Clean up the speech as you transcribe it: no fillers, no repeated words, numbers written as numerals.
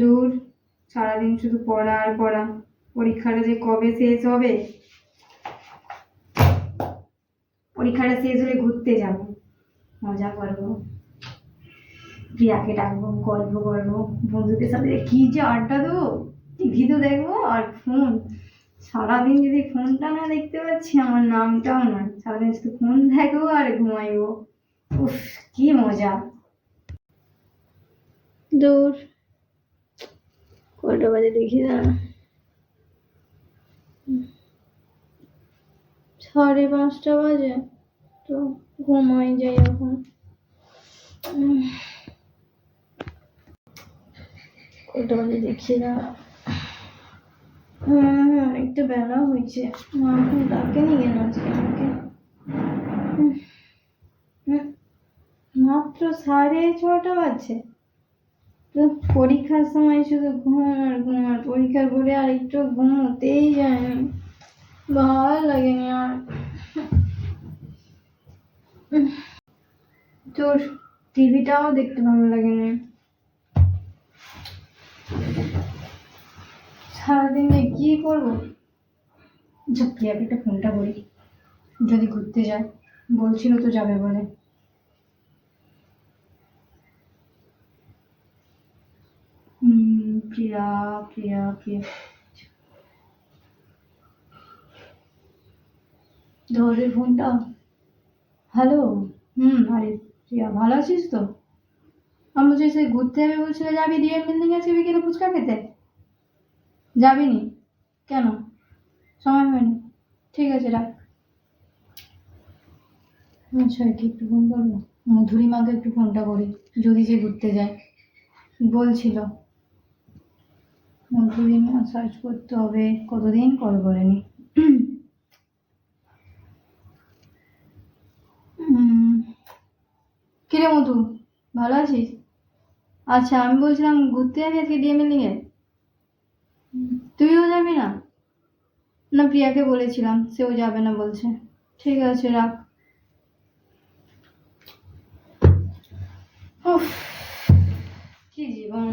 দূর, সারাদিন শুধু পড়া আর পড়া। পরীক্ষাটা যে কবে শেষ হবে। পরীক্ষাটা শেষ হলে ঘুরতে যাব, মজা করবো, প্রিয়াকে ডাকবো, গল্প করবো, বন্ধুদের সাথে কি যে আড্ডা দেবো, টিভি তো দেখবো। আর ফোন, সারাদিন যদি ফোনটা না দেখতে পাচ্ছি, আমার নামটাও নয়। সারাদিন শুধু ফোন দেখবো আর ঘুমাইবো। উফ, কি মজা। দূর, কটা বাজে দেখি না, 5:30 বাজে। তো ঘুমাই যাই এখন। কটা বাজে দেখি না, অনেকটা বেলা হয়েছে। মা এখন ডাকেনি কেন আজকে আমাকে? মাত্র 6:30 বাজছে। তো পরীক্ষার সময় শুধু ঘুম আর ঘুম, আর পরীক্ষার পরে আর একটু ঘুমোতেই যায়নি, ভালো লাগেনি আর। তোর টিভিটাও দেখতে ভালো লাগেনি। সারাদিন কি করবো? প্রিয়াকে একটা ফোনটা করি, যদি ঘুরতে যায়, বলছিল তো যাবে বলে। প্রিয়া প্রিয়া প্রিয়া, ধরে ফোনটা। হ্যালো। আরে প্রিয়া, ভালো আছিস তো? আমি বলছি সে ঘুরতে যাবে বলছিল, যাবি? ডিএম বিল্ডিং আছে বিকেলে ফুচকা খেতে, যাবি নি কেন? সময় হয়নি? ঠিক আছে, রাখ। আচ্ছা, কি একটু ফোন করবো? মধুরি মাকে একটু ফোনটা করি, যদি সে ঘুরতে যায় বলছিল। মধুরি মা সার্চ করতে হবে, কতদিন কল করেনি। কিরে মধু, ভালো আছিস? আচ্ছা, আমি বলছিলাম ঘুরতে যাবি আজকে ডিএম বিল্ডিং এ? তুইও যাবি না? না, প্রিয়াকে বলেছিলাম, সেও যাবে না বলছে। ঠিক আছে, রাখ। উফ, কি জীবন।